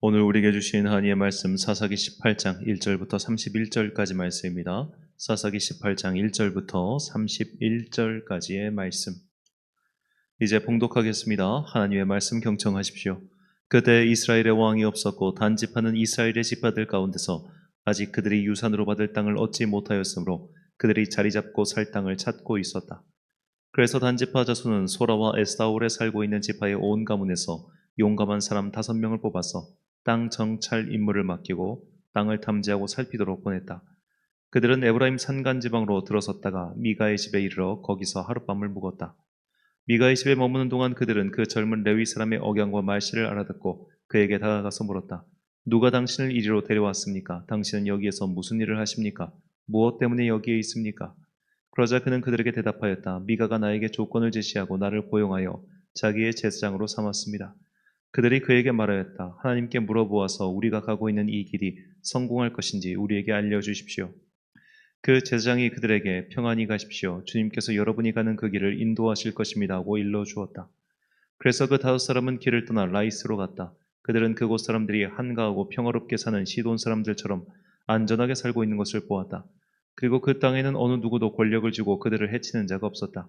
오늘 우리에게 주신 하나님의 말씀 사사기 18장 1절부터 31절까지 말씀입니다. 사사기 18장 1절부터 31절까지의 말씀. 이제 봉독하겠습니다. 하나님의 말씀 경청하십시오. 그때 이스라엘의 왕이 없었고 단집하는 이스라엘의 집파들 가운데서 아직 그들이 유산으로 받을 땅을 얻지 못하였으므로 그들이 자리 잡고 살 땅을 찾고 있었다. 그래서 단지파 자손은 소라와 에스타올에 살고 있는 지파의 온 가문에서 용감한 사람 5명을 뽑아서 땅 정찰 임무를 맡기고 땅을 탐지하고 살피도록 보냈다. 그들은 에브라임 산간 지방으로 들어섰다가 미가의 집에 이르러 거기서 하룻밤을 묵었다. 미가의 집에 머무는 동안 그들은 그 젊은 레위 사람의 억양과 말씨를 알아듣고 그에게 다가가서 물었다. 누가 당신을 이리로 데려왔습니까? 당신은 여기에서 무슨 일을 하십니까? 무엇 때문에 여기에 있습니까? 그러자 그는 그들에게 대답하였다. 미가가 나에게 조건을 제시하고 나를 고용하여 자기의 제사장으로 삼았습니다. 그들이 그에게 말하였다. 하나님께 물어보아서 우리가 가고 있는 이 길이 성공할 것인지 우리에게 알려주십시오. 그 제사장이 그들에게 평안히 가십시오. 주님께서 여러분이 가는 그 길을 인도하실 것입니다 하고 일러주었다. 그래서 그 5사람은 길을 떠나 라이스로 갔다. 그들은 그곳 사람들이 한가하고 평화롭게 사는 시돈 사람들처럼 안전하게 살고 있는 것을 보았다. 그리고 그 땅에는 어느 누구도 권력을 주고 그들을 해치는 자가 없었다.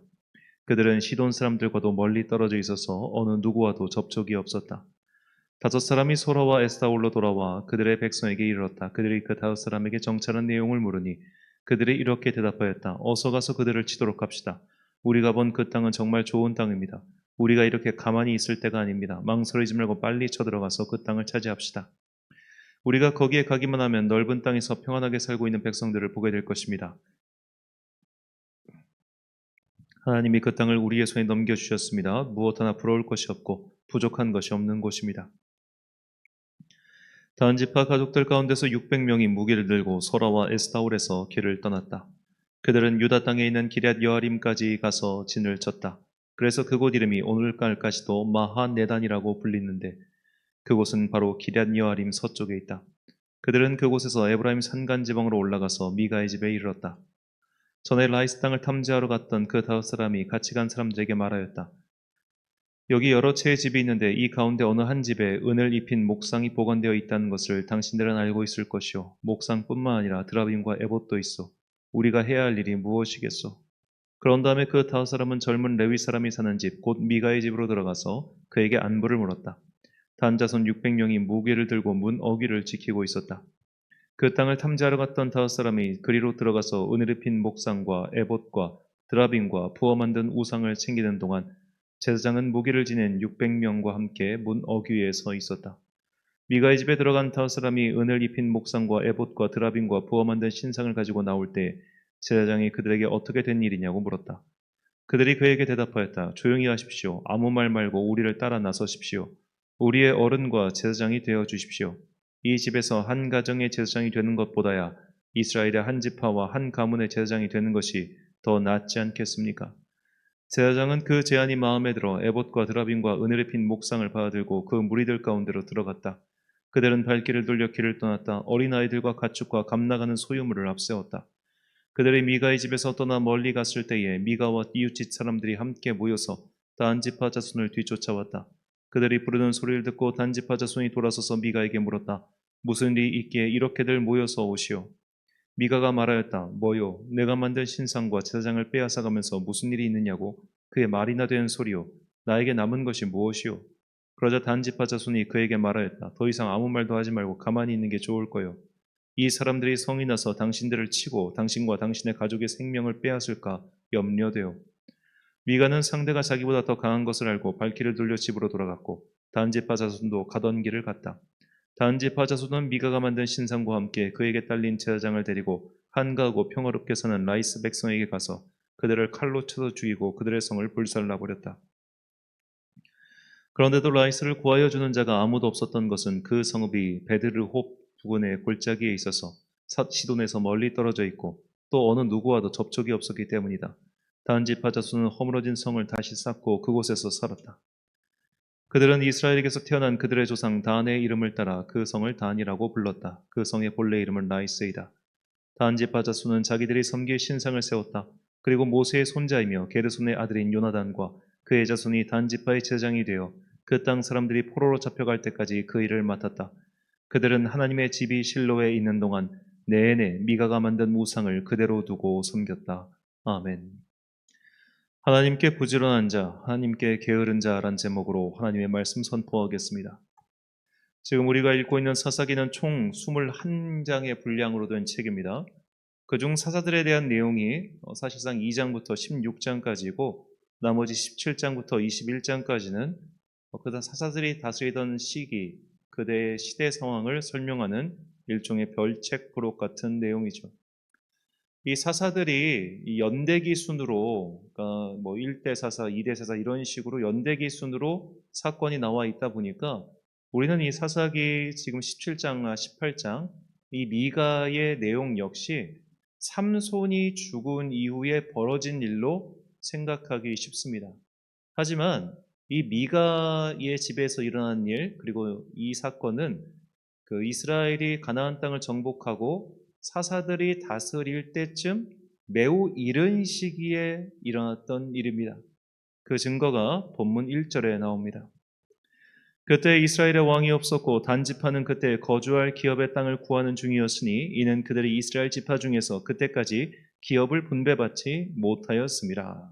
그들은 시돈 사람들과도 멀리 떨어져 있어서 어느 누구와도 접촉이 없었다. 5사람이 소라와 에스타올로 돌아와 그들의 백성에게 이르렀다. 그들이 그 5사람에게 정찰한 내용을 물으니 그들이 이렇게 대답하였다. 어서 가서 그들을 치도록 합시다. 우리가 본 그 땅은 정말 좋은 땅입니다. 우리가 이렇게 가만히 있을 때가 아닙니다. 망설이지 말고 빨리 쳐들어가서 그 땅을 차지합시다. 우리가 거기에 가기만 하면 넓은 땅에서 평안하게 살고 있는 백성들을 보게 될 것입니다. 하나님이 그 땅을 우리의 손에 넘겨주셨습니다. 무엇 하나 부러울 것이 없고 부족한 것이 없는 곳입니다. 단지파 가족들 가운데서 600명이 무기를 들고 소라와 에스타올에서 길을 떠났다. 그들은 유다 땅에 있는 기럇 여아림까지 가서 진을 쳤다. 그래서 그곳 이름이 오늘날까지도 마하네단이라고 불리는데 그곳은 바로 기럇 여아림 서쪽에 있다. 그들은 그곳에서 에브라임 산간 지방으로 올라가서 미가의 집에 이르렀다. 전에 라이스 땅을 탐지하러 갔던 그 5사람이 같이 간 사람들에게 말하였다. 여기 여러 채의 집이 있는데 이 가운데 어느 한 집에 은을 입힌 목상이 보관되어 있다는 것을 당신들은 알고 있을 것이요. 목상뿐만 아니라 드라빔과 에봇도 있어. 우리가 해야 할 일이 무엇이겠소? 그런 다음에 그 5사람은 젊은 레위 사람이 사는 집, 곧 미가의 집으로 들어가서 그에게 안부를 물었다. 단자손 600명이 무기를 들고 문 어귀를 지키고 있었다. 그 땅을 탐지하러 갔던 5사람이 그리로 들어가서 은을 입힌 목상과 에봇과 드라빔과 부어 만든 우상을 챙기는 동안 제사장은 무기를 지닌 600명과 함께 문 어귀에 서 있었다. 미가의 집에 들어간 5사람이 은을 입힌 목상과 에봇과 드라빔과 부어 만든 신상을 가지고 나올 때 제사장이 그들에게 어떻게 된 일이냐고 물었다. 그들이 그에게 대답하였다. 조용히 하십시오. 아무 말 말고 우리를 따라 나서십시오. 우리의 어른과 제사장이 되어 주십시오. 이 집에서 한 가정의 제사장이 되는 것보다야 이스라엘의 한 지파와 한 가문의 제사장이 되는 것이 더 낫지 않겠습니까? 제사장은 그 제안이 마음에 들어 에봇과 드라빔과 은을 입힌 목상을 받아들고 그 무리들 가운데로 들어갔다. 그들은 발길을 돌려 길을 떠났다. 어린아이들과 가축과 감나가는 소유물을 앞세웠다. 그들이 미가의 집에서 떠나 멀리 갔을 때에 미가와 이웃집 사람들이 함께 모여서 단지파 자손을 뒤쫓아왔다. 그들이 부르는 소리를 듣고 단지파 자손이 돌아서서 미가에게 물었다. 무슨 일이 있기에 이렇게들 모여서 오시오? 미가가 말하였다. 뭐요? 내가 만든 신상과 제사장을 빼앗아가면서 무슨 일이 있느냐고? 그의 말이나 되는 소리요. 나에게 남은 것이 무엇이요? 그러자 단지파 자손이 그에게 말하였다. 더 이상 아무 말도 하지 말고 가만히 있는 게 좋을 거요. 이 사람들이 성이 나서 당신들을 치고 당신과 당신의 가족의 생명을 빼앗을까 염려되어. 미가는 상대가 자기보다 더 강한 것을 알고 발길을 돌려 집으로 돌아갔고 단지파 자손도 가던 길을 갔다. 단지파 자손은 미가가 만든 신상과 함께 그에게 딸린 제사장을 데리고 한가하고 평화롭게 사는 라이스 백성에게 가서 그들을 칼로 쳐서 죽이고 그들의 성을 불살라 버렸다. 그런데도 라이스를 구하여 주는 자가 아무도 없었던 것은 그 성읍이 베드르홉 부근의 골짜기에 있어서 시돈에서 멀리 떨어져 있고 또 어느 누구와도 접촉이 없었기 때문이다. 단지파 자손은 허물어진 성을 다시 쌓고 그곳에서 살았다. 그들은 이스라엘에게서 태어난 그들의 조상 단의 이름을 따라 그 성을 단이라고 불렀다. 그 성의 본래 이름은 라이스이다. 단지파 자손은 자기들이 섬길 신상을 세웠다. 그리고 모세의 손자이며 게르손의 아들인 요나단과 그의 자손이 단지파의 제장이 되어 그 땅 사람들이 포로로 잡혀갈 때까지 그 일을 맡았다. 그들은 하나님의 집이 실로에 있는 동안 내내 미가가 만든 우상을 그대로 두고 섬겼다. 아멘. 하나님께 부지런한 자, 하나님께 게으른 자란 제목으로 하나님의 말씀 선포하겠습니다. 지금 우리가 읽고 있는 사사기는 총 21장의 분량으로 된 책입니다. 그중 사사들에 대한 내용이 사실상 2장부터 16장까지고 나머지 17장부터 21장까지는 그 사사들이 다스리던 시기, 그대의 시대 상황을 설명하는 일종의 별책 부록 같은 내용이죠. 이 사사들이 이 연대기 순으로, 그러니까 뭐 1대 사사, 2대 사사 이런 식으로 연대기 순으로 사건이 나와 있다 보니까 우리는 이 사사기 지금 17장과 18장 이 미가의 내용 역시 삼손이 죽은 이후에 벌어진 일로 생각하기 쉽습니다. 하지만 이 미가의 집에서 일어난 일, 그리고 이 사건은 그 이스라엘이 가나안 땅을 정복하고 사사들이 다스릴 때쯤 매우 이른 시기에 일어났던 일입니다. 그 증거가 본문 1절에 나옵니다. 그때 이스라엘의 왕이 없었고 단지파는 그때 거주할 기업의 땅을 구하는 중이었으니 이는 그들이 이스라엘 지파 중에서 그때까지 기업을 분배받지 못하였습니다.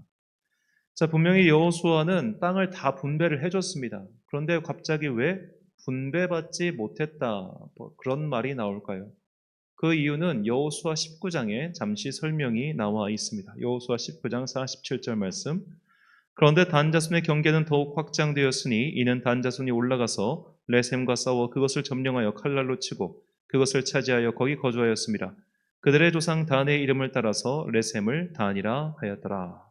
자, 분명히 여호수아는 땅을 다 분배를 해줬습니다. 그런데 갑자기 왜 분배받지 못했다, 그런 말이 나올까요? 그 이유는 여호수아 19장에 잠시 설명이 나와 있습니다. 여호수아 19장 47절 말씀. 그런데 단 자손의 경계는 더욱 확장되었으니 이는 단 자손이 올라가서 레셈과 싸워 그것을 점령하여 칼날로 치고 그것을 차지하여 거기 거주하였습니다. 그들의 조상 단의 이름을 따라서 레셈을 단이라 하였더라.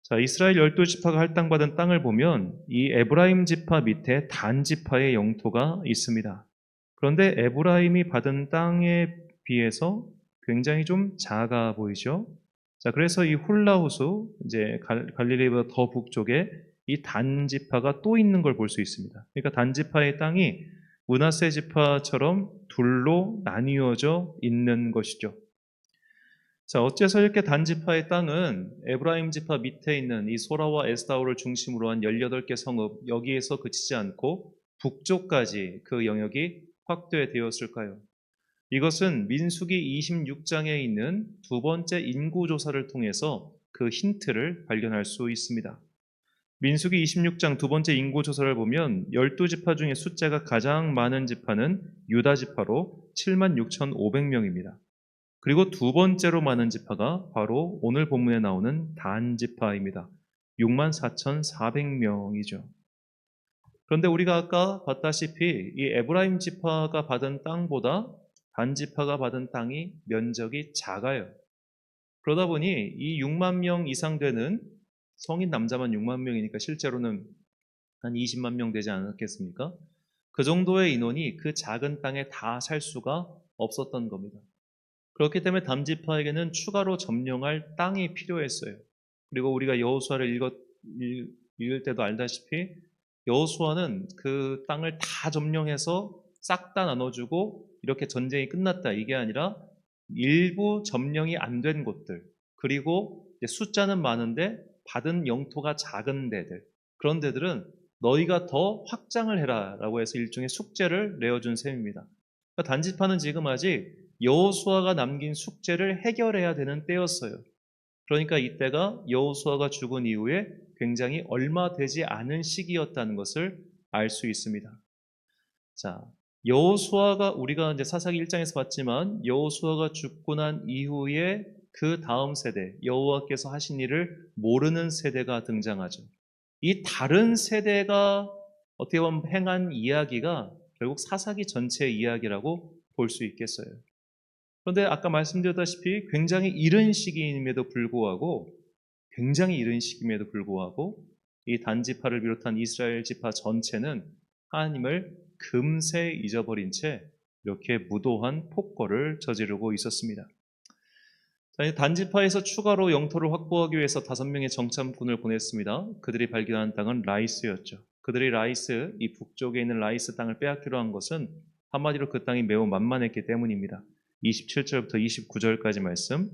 자, 이스라엘 12지파가 할당받은 땅을 보면 이 에브라임 지파 밑에 단 지파의 영토가 있습니다. 그런데 에브라임이 받은 땅에 비해서 굉장히 좀 작아 보이죠? 자, 그래서 이 훌라후수, 이제 갈릴리보다 더 북쪽에 이 단 지파가 또 있는 걸 볼 수 있습니다. 그러니까 단 지파의 땅이 므낫세 지파처럼 둘로 나뉘어져 있는 것이죠. 자, 어째서 이렇게 단 지파의 땅은 에브라임 지파 밑에 있는 이 소라와 에스타올을 중심으로 한 18개 성읍, 여기에서 그치지 않고 북쪽까지 그 영역이 확대되었을까요? 이것은 민수기 26장에 있는 두 번째 인구조사를 통해서 그 힌트를 발견할 수 있습니다. 민수기 26장 두 번째 인구조사를 보면 12지파 중에 숫자가 가장 많은 지파는 유다 지파로 76,500명입니다. 그리고 두 번째로 많은 지파가 바로 오늘 본문에 나오는 단 지파입니다. 64,400명이죠. 그런데 우리가 아까 봤다시피 이 에브라임 지파가 받은 땅보다 단 지파가 받은 땅이 면적이 작아요. 그러다 보니 이 6만 명 이상 되는 성인 남자만 6만 명이니까 실제로는 한 20만 명 되지 않았겠습니까? 그 정도의 인원이 그 작은 땅에 다 살 수가 없었던 겁니다. 그렇기 때문에 담지파에게는 추가로 점령할 땅이 필요했어요. 그리고 우리가 여호수아를 읽을 때도 알다시피 여호수아는 그 땅을 다 점령해서 싹 다 나눠주고 이렇게 전쟁이 끝났다, 이게 아니라 일부 점령이 안 된 곳들, 그리고 숫자는 많은데 받은 영토가 작은 데들, 그런 데들은 너희가 더 확장을 해라 라고 해서 일종의 숙제를 내어준 셈입니다. 그러니까 단지파는 지금 아직 여호수아가 남긴 숙제를 해결해야 되는 때였어요. 그러니까 이때가 여호수아가 죽은 이후에 굉장히 얼마 되지 않은 시기였다는 것을 알 수 있습니다. 자, 여호수아가 우리가 이제 사사기 1장에서 봤지만 여호수아가 죽고 난 이후에 그 다음 세대, 여호와께서 하신 일을 모르는 세대가 등장하죠. 이 다른 세대가 어떻게 보면 행한 이야기가 결국 사사기 전체의 이야기라고 볼 수 있겠어요. 그런데 아까 말씀드렸다시피 굉장히 이른 시기임에도 불구하고 이 단지파를 비롯한 이스라엘 지파 전체는 하나님을 금세 잊어버린 채 이렇게 무도한 폭거를 저지르고 있었습니다. 단지파에서 추가로 영토를 확보하기 위해서 5명의 정탐꾼을 보냈습니다. 그들이 발견한 땅은 라이스였죠. 그들이 라이스, 이 북쪽에 있는 라이스 땅을 빼앗기로 한 것은 한마디로 그 땅이 매우 만만했기 때문입니다. 27절부터 29절까지 말씀.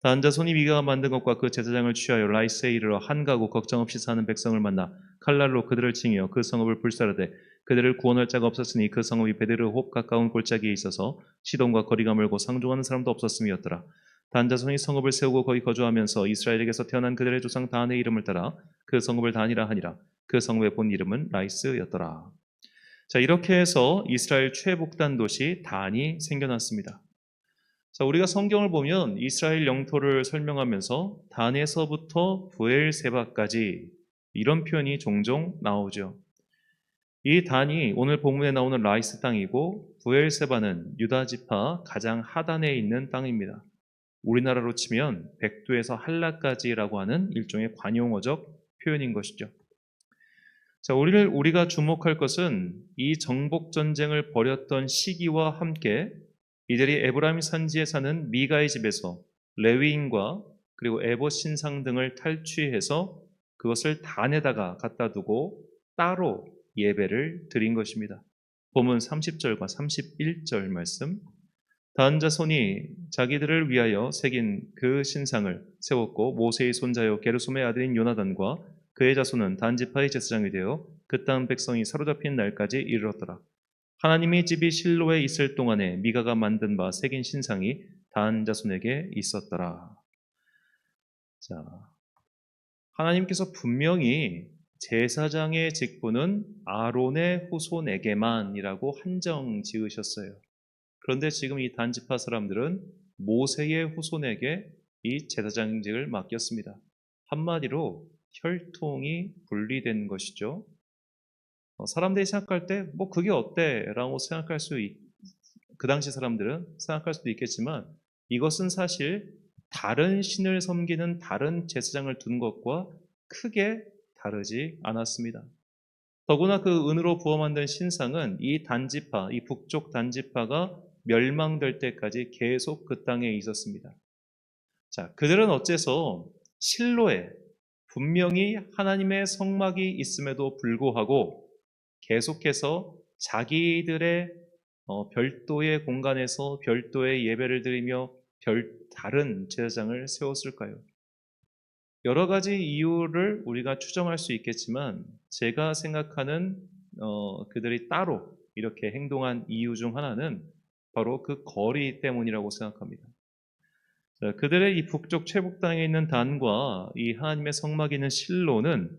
단 자손이 미가가 만든 것과 그 제사장을 취하여 라이스에 이르러 한 가구 걱정 없이 사는 백성을 만나 칼날로 그들을 칭하여 그 성읍을 불사르되 그들을 구원할 자가 없었으니 그 성읍이 베드르홉 가까운 골짜기에 있어서 시돈과 거리가 멀고 상종하는 사람도 없었음이었더라. 단 자손이 성읍을 세우고 거기 거주하면서 이스라엘에게서 태어난 그들의 조상 단의 이름을 따라 그 성읍을 단이라 하니라. 그 성읍의 본 이름은 라이스였더라. 자, 이렇게 해서 이스라엘 최북단 도시 단이 생겨났습니다. 자, 우리가 성경을 보면 이스라엘 영토를 설명하면서 단에서부터 부엘세바까지 이런 표현이 종종 나오죠. 이 단이 오늘 본문에 나오는 라이스 땅이고 부엘세바는 유다 지파 가장 하단에 있는 땅입니다. 우리나라로 치면 백두에서 한라까지라고 하는 일종의 관용어적 표현인 것이죠. 자, 우리가 주목할 것은 이 정복 전쟁을 벌였던 시기와 함께 이들이 에브라임 산지에 사는 미가의 집에서 레위인과 그리고 에봇 신상 등을 탈취해서 그것을 단에다가 갖다 두고 따로 예배를 드린 것입니다. 본문 30절과 31절 말씀. 단 자손이 자기들을 위하여 새긴 그 신상을 세웠고 모세의 손자요 게르솜의 아들인 요나단과 그의 자손은 단 지파의 제사장이 되어 그 땅 백성이 사로잡힌 날까지 이르렀더라. 하나님의 집이 실로에 있을 동안에 미가가 만든 바 새긴 신상이 단 자손에게 있었더라. 자, 하나님께서 분명히 제사장의 직분은 아론의 후손에게만이라고 한정 지으셨어요. 그런데 지금 이 단지파 사람들은 모세의 후손에게 이 제사장직을 맡겼습니다. 한마디로 혈통이 분리된 것이죠. 사람들이 생각할 때 뭐 그게 어때? 라고 생각할 그 당시 사람들은 생각할 수도 있겠지만 이것은 사실 다른 신을 섬기는 다른 제사장을 둔 것과 크게 다르지 않았습니다. 더구나 그 은으로 부어 만든 신상은 이 단지파, 이 북쪽 단지파가 멸망될 때까지 계속 그 땅에 있었습니다. 자, 그들은 어째서 실로에 분명히 하나님의 성막이 있음에도 불구하고 계속해서 자기들의 별도의 공간에서 별도의 예배를 드리며 다른 제사장을 세웠을까요? 여러 가지 이유를 우리가 추정할 수 있겠지만 제가 생각하는 그들이 따로 이렇게 행동한 이유 중 하나는 바로 그 거리 때문이라고 생각합니다. 자, 그들의 이 북쪽 최북 땅에 있는 단과 이 하나님의 성막이 있는 실로는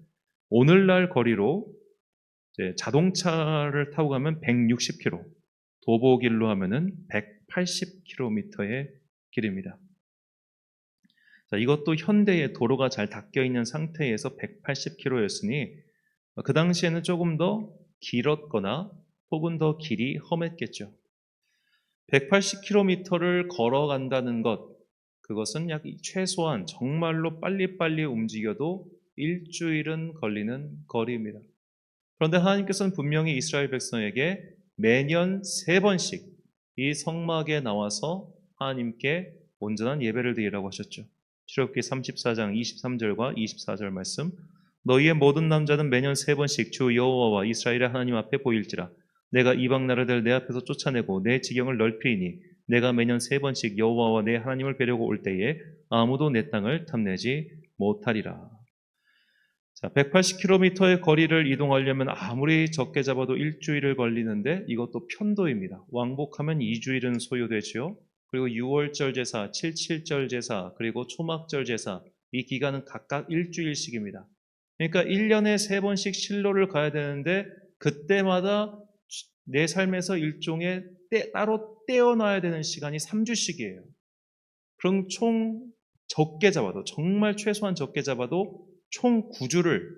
오늘날 거리로 이제 자동차를 타고 가면 160km, 도보길로 하면은 180km의 길입니다. 자, 이것도 현대의 도로가 잘 닦여 있는 상태에서 180km였으니 그 당시에는 조금 더 길었거나 혹은 더 길이 험했겠죠. 180km를 걸어간다는 것, 그것은 약 최소한 정말로 빨리빨리 움직여도 일주일은 걸리는 거리입니다. 그런데 하나님께서는 분명히 이스라엘 백성에게 매년 3번씩 이 성막에 나와서 하나님께 온전한 예배를 드리라고 하셨죠. 출애굽기 34장 23절과 24절 말씀. 너희의 모든 남자는 매년 3번씩 주 여호와와 이스라엘의 하나님 앞에 보일지라. 내가 이방 나라들 내 앞에서 쫓아내고 내 지경을 넓히니 내가 매년 3번씩 여호와와 내 하나님을 뵈려고 올 때에 아무도 내 땅을 탐내지 못하리라. 자, 180km의 거리를 이동하려면 아무리 적게 잡아도 일주일을 걸리는데 이것도 편도입니다. 왕복하면 2주일은 소요되죠. 그리고 6월절 제사, 77절 제사, 그리고 초막절 제사, 이 기간은 각각 일주일씩입니다. 그러니까 1년에 3번씩 실로를 가야 되는데 그때마다 내 삶에서 일종의 따로 떼어놔야 되는 시간이 3주씩이에요. 그럼 총 적게 잡아도, 정말 최소한 적게 잡아도 총 9주를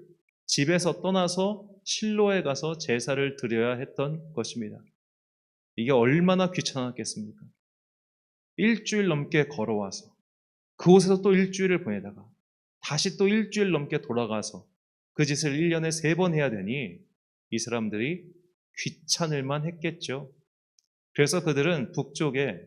집에서 떠나서 실로에 가서 제사를 드려야 했던 것입니다. 이게 얼마나 귀찮았겠습니까? 일주일 넘게 걸어와서 그곳에서 또 일주일을 보내다가 다시 또 일주일 넘게 돌아가서 그 짓을 1년에 3번 해야 되니 이 사람들이 귀찮을만 했겠죠. 그래서 그들은 북쪽에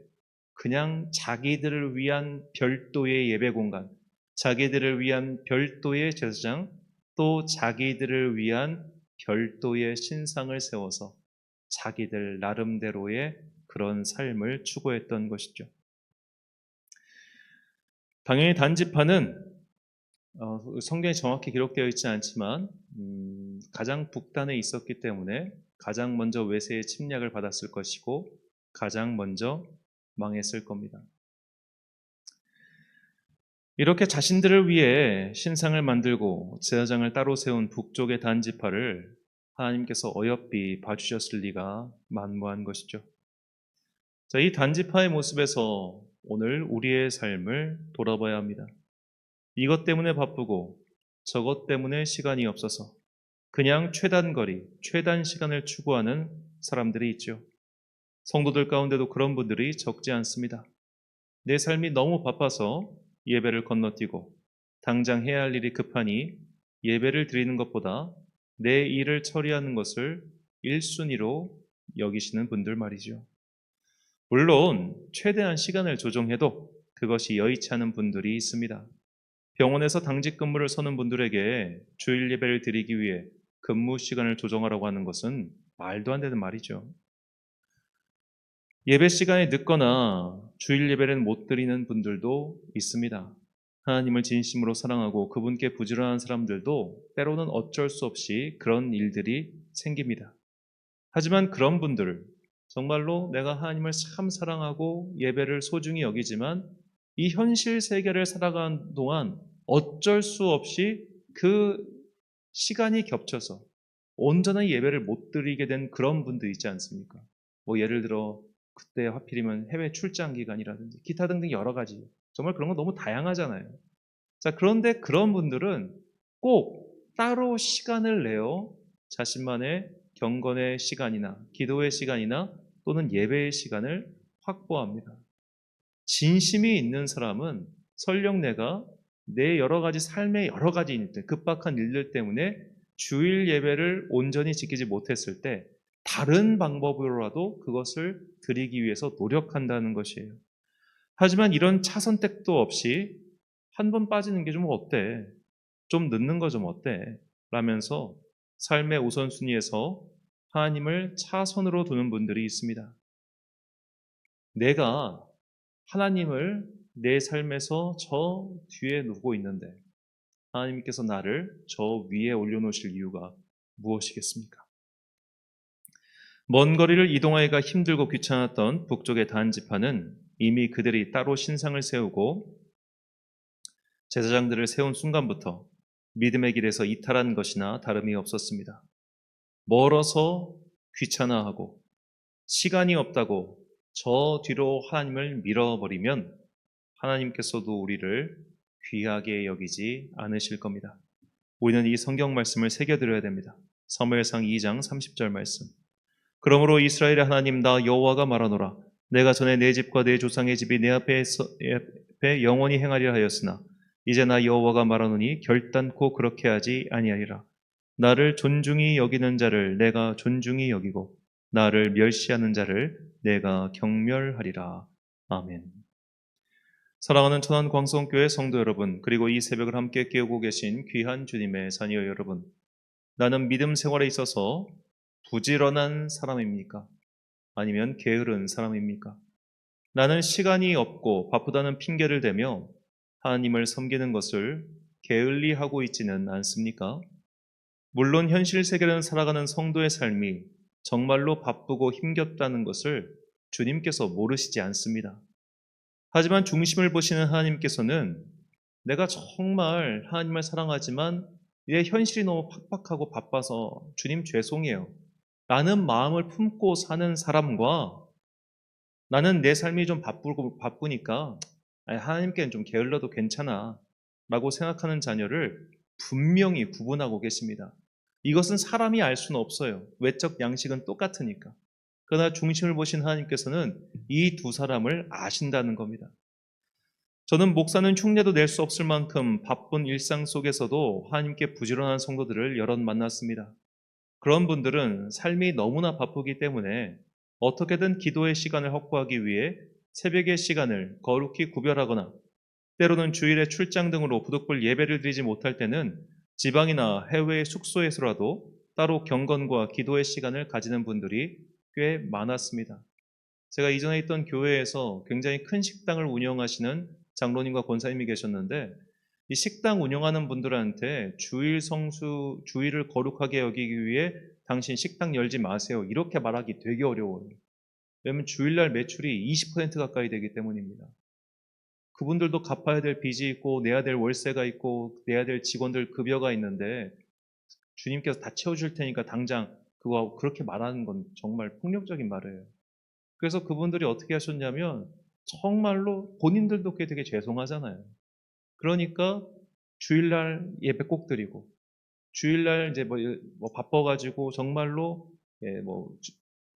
그냥 자기들을 위한 별도의 예배 공간, 자기들을 위한 별도의 제사장, 또 자기들을 위한 별도의 신상을 세워서 자기들 나름대로의 그런 삶을 추구했던 것이죠. 당연히 단지파는 성경에 정확히 기록되어 있지 않지만 가장 북단에 있었기 때문에 가장 먼저 외세의 침략을 받았을 것이고 가장 먼저 망했을 겁니다. 이렇게 자신들을 위해 신상을 만들고 제사장을 따로 세운 북쪽의 단지파를 하나님께서 어여삐 봐주셨을 리가 만무한 것이죠. 자, 이 단지파의 모습에서 오늘 우리의 삶을 돌아봐야 합니다. 이것 때문에 바쁘고 저것 때문에 시간이 없어서 그냥 최단거리, 최단 시간을 추구하는 사람들이 있죠. 성도들 가운데도 그런 분들이 적지 않습니다. 내 삶이 너무 바빠서 예배를 건너뛰고 당장 해야 할 일이 급하니 예배를 드리는 것보다 내 일을 처리하는 것을 1순위로 여기시는 분들 말이죠. 물론 최대한 시간을 조정해도 그것이 여의치 않은 분들이 있습니다. 병원에서 당직 근무를 서는 분들에게 주일 예배를 드리기 위해 근무 시간을 조정하라고 하는 것은 말도 안 되는 말이죠. 예배 시간에 늦거나 주일 예배를 못 드리는 분들도 있습니다. 하나님을 진심으로 사랑하고 그분께 부지런한 사람들도 때로는 어쩔 수 없이 그런 일들이 생깁니다. 하지만 그런 분들을 정말로 내가 하나님을 참 사랑하고 예배를 소중히 여기지만 이 현실 세계를 살아가는 동안 어쩔 수 없이 그 시간이 겹쳐서 온전한 예배를 못 드리게 된 그런 분들 있지 않습니까? 뭐 예를 들어 그때 하필이면 해외 출장 기간이라든지 기타 등등 여러 가지 정말 그런 거 너무 다양하잖아요. 자, 그런데 그런 분들은 꼭 따로 시간을 내어 자신만의 경건의 시간이나 기도의 시간이나 또는 예배의 시간을 확보합니다. 진심이 있는 사람은 설령 내가 내 여러 가지 삶의 여러 가지 일들, 급박한 일들 때문에 주일 예배를 온전히 지키지 못했을 때 다른 방법으로라도 그것을 드리기 위해서 노력한다는 것이에요. 하지만 이런 차선택도 없이 한 번 빠지는 게 좀 어때? 좀 늦는 거 좀 어때? 라면서 삶의 우선순위에서 하나님을 차선으로 두는 분들이 있습니다. 내가 하나님을 내 삶에서 저 뒤에 두고 있는데 하나님께서 나를 저 위에 올려놓으실 이유가 무엇이겠습니까? 먼 거리를 이동하기가 힘들고 귀찮았던 북쪽의 단지파는 이미 그들이 따로 신상을 세우고 제사장들을 세운 순간부터 믿음의 길에서 이탈한 것이나 다름이 없었습니다. 멀어서 귀찮아하고 시간이 없다고 저 뒤로 하나님을 밀어버리면 하나님께서도 우리를 귀하게 여기지 않으실 겁니다. 우리는 이 성경 말씀을 새겨드려야 됩니다. 사무엘상 2장 30절 말씀. 그러므로 이스라엘의 하나님 나 여호와가 말하노라. 내가 전에 내 집과 내 조상의 집이 내 앞에 영원히 행하리라 하였으나 이제 나 여호와가 말하노니 결단코 그렇게 하지 아니하리라. 나를 존중히 여기는 자를 내가 존중히 여기고 나를 멸시하는 자를 내가 경멸하리라. 아멘. 사랑하는 천안광성교회 성도 여러분, 그리고 이 새벽을 함께 깨우고 계신 귀한 주님의 자녀 여러분, 나는 믿음 생활에 있어서 부지런한 사람입니까? 아니면 게으른 사람입니까? 나는 시간이 없고 바쁘다는 핑계를 대며 하나님을 섬기는 것을 게을리 하고 있지는 않습니까? 물론 현실 세계를 살아가는 성도의 삶이 정말로 바쁘고 힘겹다는 것을 주님께서 모르시지 않습니다. 하지만 중심을 보시는 하나님께서는 내가 정말 하나님을 사랑하지만 내 현실이 너무 팍팍하고 바빠서 주님 죄송해요 라는 마음을 품고 사는 사람과 나는 내 삶이 좀 바쁘니까 하나님께는 좀 게을러도 괜찮아 라고 생각하는 자녀를 분명히 구분하고 계십니다. 이것은 사람이 알 수는 없어요. 외적 양식은 똑같으니까. 그러나 중심을 보신 하나님께서는 이 두 사람을 아신다는 겁니다. 저는 목사는 흉내도 낼 수 없을 만큼 바쁜 일상 속에서도 하나님께 부지런한 성도들을 여럿 만났습니다. 그런 분들은 삶이 너무나 바쁘기 때문에 어떻게든 기도의 시간을 확보하기 위해 새벽의 시간을 거룩히 구별하거나 때로는 주일에 출장 등으로 부득불 예배를 드리지 못할 때는 지방이나 해외의 숙소에서라도 따로 경건과 기도의 시간을 가지는 분들이 꽤 많았습니다. 제가 이전에 있던 교회에서 굉장히 큰 식당을 운영하시는 장로님과 권사님이 계셨는데 이 식당 운영하는 분들한테 주일을 거룩하게 여기기 위해 당신 식당 열지 마세요. 이렇게 말하기 되게 어려워요. 왜냐하면 주일날 매출이 20% 가까이 되기 때문입니다. 그분들도 갚아야 될 빚이 있고 내야 될 월세가 있고 내야 될 직원들 급여가 있는데 주님께서 다 채워줄 테니까 당장 그거 그렇게 말하는 건 정말 폭력적인 말이에요. 그래서 그분들이 어떻게 하셨냐면 정말로 본인들도 그게 되게 죄송하잖아요. 그러니까 주일날 예배 꼭 드리고 주일날 이제 뭐 바빠가지고 정말로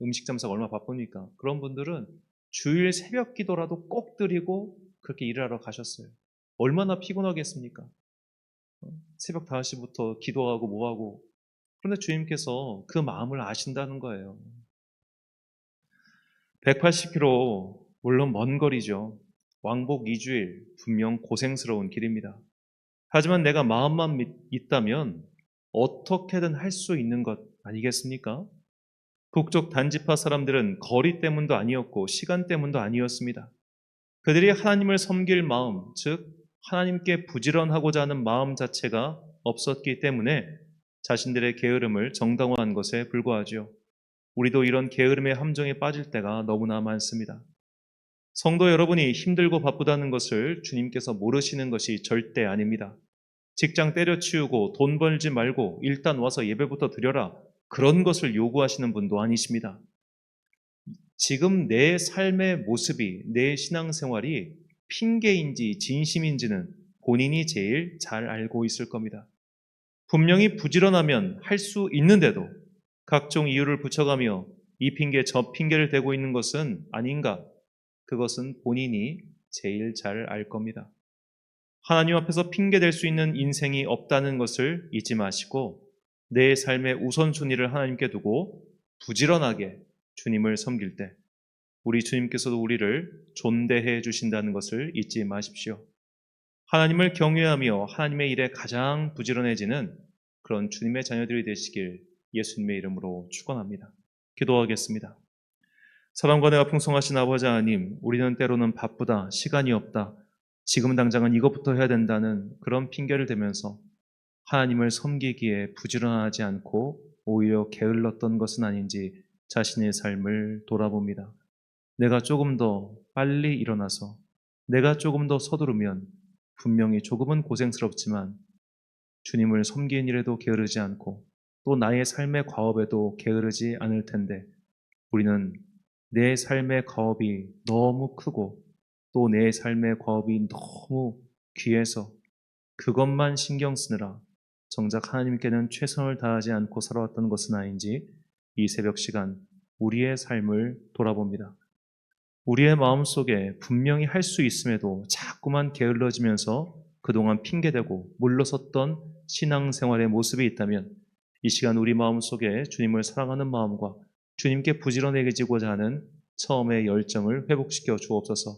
음식 점사가 얼마나 바쁘니까 그런 분들은 주일 새벽 기도라도 꼭 드리고 그렇게 일을 하러 가셨어요. 얼마나 피곤하겠습니까? 새벽 5시부터 기도하고 뭐하고. 그런데 주님께서 그 마음을 아신다는 거예요. 180km, 물론 먼 거리죠. 왕복 2주일, 분명 고생스러운 길입니다. 하지만 내가 마음만 있다면 어떻게든 할 수 있는 것 아니겠습니까? 북쪽 단지파 사람들은 거리 때문도 아니었고 시간 때문도 아니었습니다. 그들이 하나님을 섬길 마음, 즉 하나님께 부지런하고자 하는 마음 자체가 없었기 때문에 자신들의 게으름을 정당화한 것에 불과하죠. 우리도 이런 게으름의 함정에 빠질 때가 너무나 많습니다. 성도 여러분이 힘들고 바쁘다는 것을 주님께서 모르시는 것이 절대 아닙니다. 직장 때려치우고 돈 벌지 말고 일단 와서 예배부터 드려라. 그런 것을 요구하시는 분도 아니십니다. 지금 내 삶의 모습이, 내 신앙생활이 핑계인지 진심인지는 본인이 제일 잘 알고 있을 겁니다. 분명히 부지런하면 할 수 있는데도 각종 이유를 붙여가며 이 핑계 저 핑계를 대고 있는 것은 아닌가? 그것은 본인이 제일 잘 알 겁니다. 하나님 앞에서 핑계댈 수 있는 인생이 없다는 것을 잊지 마시고 내 삶의 우선순위를 하나님께 두고 부지런하게 주님을 섬길 때 우리 주님께서도 우리를 존대해 주신다는 것을 잊지 마십시오. 하나님을 경외하며 하나님의 일에 가장 부지런해지는 그런 주님의 자녀들이 되시길 예수님의 이름으로 축원합니다. 기도하겠습니다. 사랑과 내가 풍성하신 아버지 하나님, 우리는 때로는 바쁘다, 시간이 없다, 지금 당장은 이것부터 해야 된다는 그런 핑계를 대면서 하나님을 섬기기에 부지런하지 않고 오히려 게을렀던 것은 아닌지 자신의 삶을 돌아봅니다. 내가 조금 더 빨리 일어나서 내가 조금 더 서두르면 분명히 조금은 고생스럽지만 주님을 섬기는 일에도 게으르지 않고 또 나의 삶의 과업에도 게으르지 않을 텐데 우리는 내 삶의 과업이 너무 크고 또 내 삶의 과업이 너무 귀해서 그것만 신경 쓰느라 정작 하나님께는 최선을 다하지 않고 살아왔던 것은 아닌지 이 새벽 시간 우리의 삶을 돌아봅니다. 우리의 마음속에 분명히 할 수 있음에도 자꾸만 게을러지면서 그동안 핑계대고 물러섰던 신앙생활의 모습이 있다면 이 시간 우리 마음속에 주님을 사랑하는 마음과 주님께 부지런해지고자 하는 처음의 열정을 회복시켜 주옵소서.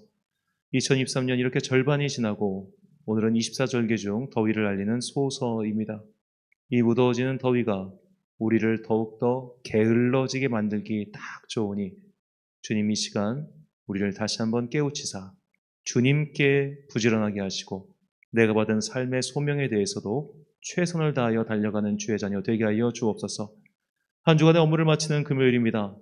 2023년 이렇게 절반이 지나고 오늘은 24절기 중 더위를 알리는 소서입니다. 이 무더워지는 더위가 우리를 더욱더 게을러지게 만들기 딱 좋으니 주님 이 시간 우리를 다시 한번 깨우치사 주님께 부지런하게 하시고 내가 받은 삶의 소명에 대해서도 최선을 다하여 달려가는 주의 자녀 되게 하여 주옵소서. 한 주간의 업무를 마치는 금요일입니다.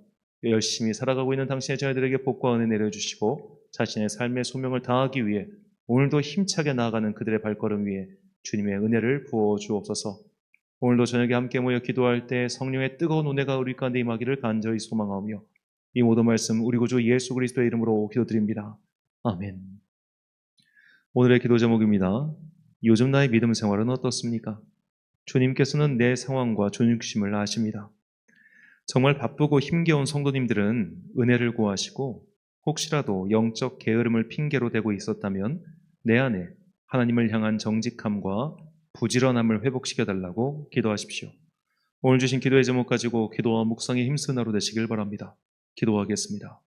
열심히 살아가고 있는 당신의 자녀들에게 복과 은혜 내려주시고 자신의 삶의 소명을 다하기 위해 오늘도 힘차게 나아가는 그들의 발걸음 위에 주님의 은혜를 부어 주옵소서. 오늘도 저녁에 함께 모여 기도할 때 성령의 뜨거운 은혜가 우리 가운데 임하기를 간절히 소망하며 이 모든 말씀 우리 구주 예수 그리스도의 이름으로 기도드립니다. 아멘. 오늘의 기도 제목입니다. 요즘 나의 믿음 생활은 어떻습니까? 주님께서는 내 상황과 존중심을 아십니다. 정말 바쁘고 힘겨운 성도님들은 은혜를 구하시고 혹시라도 영적 게으름을 핑계로 대고 있었다면 내 안에 하나님을 향한 정직함과 부지런함을 회복시켜달라고 기도하십시오. 오늘 주신 기도의 제목 가지고 기도와 묵상에 힘쓰는 하루 되시길 바랍니다. 기도하겠습니다.